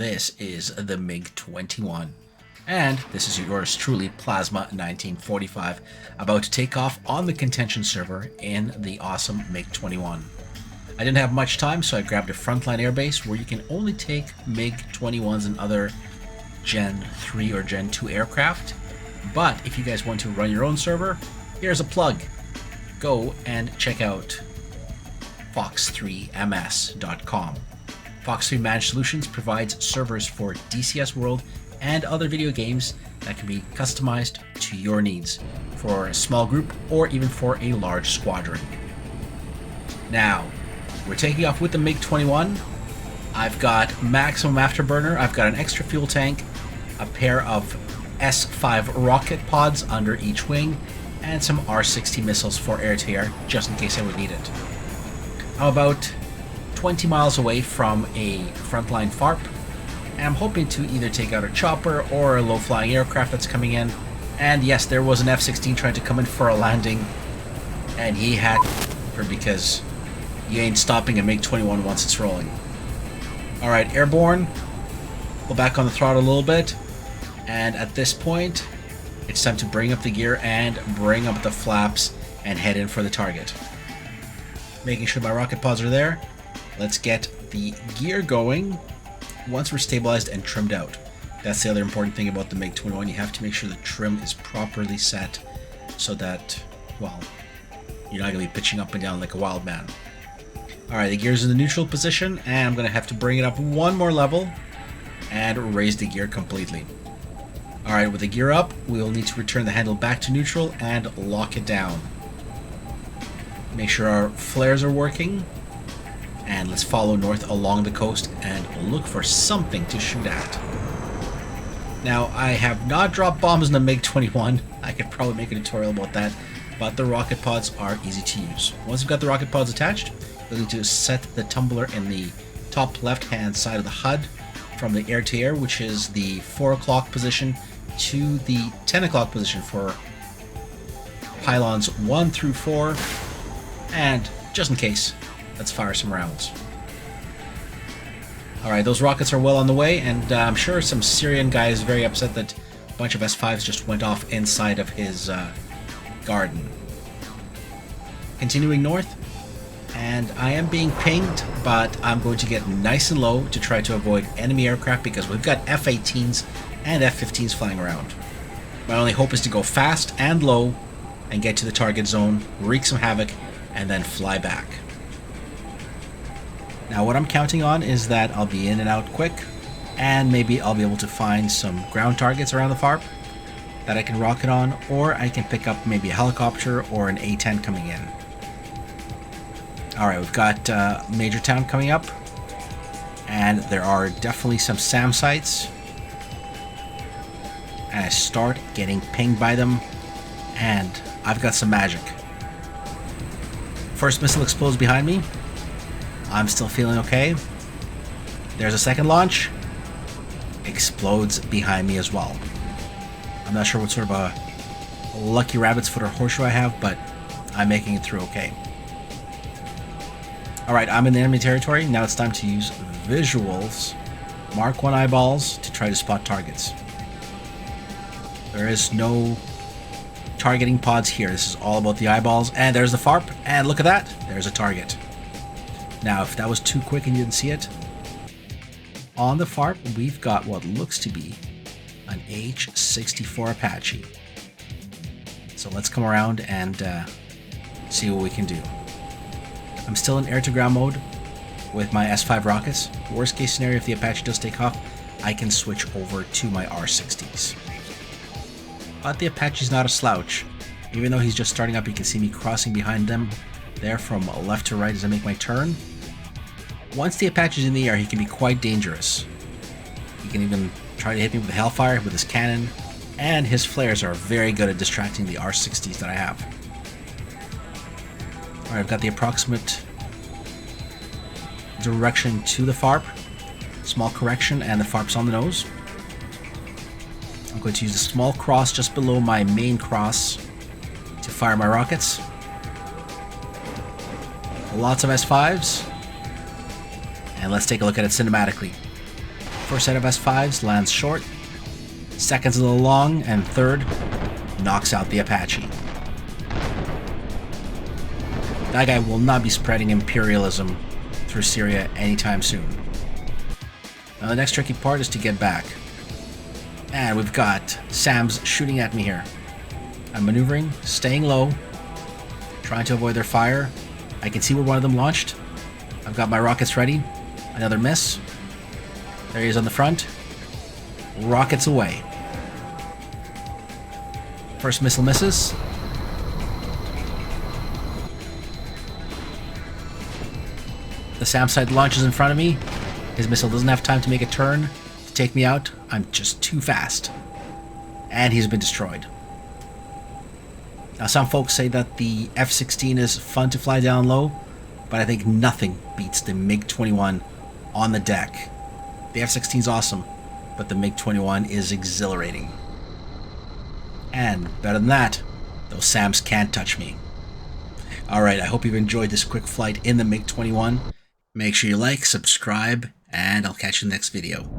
This is the Mig-21. And this is yours truly, Plasma 1945, about to take off on the contention server in the awesome Mig-21. I didn't have much time, so I grabbed a frontline airbase where you can only take Mig-21s and other Gen 3 or Gen 2 aircraft. But if you guys want to run your own server, here's a plug. Go and check out fox3ms.com. Fox 3 Managed Solutions provides servers for DCS World and other video games that can be customized to your needs for a small group or even for a large squadron. Now, we're taking off with the Mig-21. I've got maximum afterburner, I've got an extra fuel tank, a pair of S5 rocket pods under each wing, and some R-60 missiles for air-to-air, just in case I would need it. I'm about 20 miles away from a frontline farp, and I'm hoping to either take out a chopper or a low-flying aircraft that's coming in. And yes, there was an F-16 trying to come in for a landing, and he had because you ain't stopping a Mig-21 once it's rolling. Alright, airborne. Pull back on the throttle a little bit, and at this point, it's time to bring up the gear and bring up the flaps and head in for the target. Making sure my rocket pods are there. Let's get the gear going once we're stabilized and trimmed out. That's the other important thing about the Mig-21. You have to make sure the trim is properly set so that, well, you're not going to be pitching up and down like a wild man. Alright, the gear's in the neutral position, and I'm going to have to bring it up one more level and raise the gear completely. Alright, with the gear up, we'll need to return the handle back to neutral and lock it down. Make sure our flares are working, and let's follow north along the coast and look for something to shoot at. Now, I have not dropped bombs in the Mig-21. I could probably make a tutorial about that, but the rocket pods are easy to use. Once you've got the rocket pods attached, you'll need to set the tumbler in the top left-hand side of the HUD from the air-to-air, which is the 4 o'clock position, to the 10 o'clock position for pylons 1 through 4, and just in case, let's fire some rounds. Alright, those rockets are well on the way, and I'm sure some Syrian guy is very upset that a bunch of S5s just went off inside of his garden. Continuing north, and I am being pinged, but I'm going to get nice and low to try to avoid enemy aircraft because we've got F-18s and F-15s flying around. My only hope is to go fast and low and get to the target zone, wreak some havoc, and then fly back. Now what I'm counting on is that I'll be in and out quick, and maybe I'll be able to find some ground targets around the farp that I can rocket on, or I can pick up maybe a helicopter or an A-10 coming in. Alright, we've got Major Town coming up, and there are definitely some SAM sites, and I start getting pinged by them, and I've got some magic. First missile explodes behind me. I'm still feeling okay. There's a second launch. Explodes behind me as well. I'm not sure what sort of a lucky rabbit's foot or horseshoe I have, but I'm making it through okay. Alright, I'm in the enemy territory. Now it's time to use visuals. Mark 1 eyeballs to try to spot targets. There is no targeting pods here. This is all about the eyeballs. And there's the farp. And look at that. There's a target. Now, if that was too quick and you didn't see it, on the farp, we've got what looks to be an H-64 Apache. So let's come around and see what we can do. I'm still in air-to-ground mode with my S5 rockets. Worst case scenario, if the Apache does take off, I can switch over to my R-60s. But the Apache's not a slouch. Even though he's just starting up, you can see me crossing behind them there from left to right as I make my turn. Once the Apache's in the air, he can be quite dangerous. He can even try to hit me with a Hellfire with his cannon, and his flares are very good at distracting the R-60s that I have. Alright, I've got the approximate direction to the farp. Small correction, and the farp's on the nose. I'm going to use a small cross just below my main cross to fire my rockets. Lots of S5s. And let's take a look at it cinematically. First set of S5s lands short, second's a little long, and third knocks out the Apache. That guy will not be spreading imperialism through Syria anytime soon. Now the next tricky part is to get back. And we've got SAMs shooting at me here. I'm maneuvering, staying low, trying to avoid their fire. I can see where one of them launched. I've got my rockets ready. Another miss. There he is on the front. Rockets away. First missile misses. The SAM site launches in front of me. His missile doesn't have time to make a turn to take me out. I'm just too fast. And he's been destroyed. Now some folks say that the F-16 is fun to fly down low, but I think nothing beats the Mig-21 on the deck. The F-16 is awesome, but the Mig-21 is exhilarating. And better than that, those SAMs can't touch me. Alright, I hope you've enjoyed this quick flight in the Mig-21. Make sure you like, subscribe, and I'll catch you in the next video.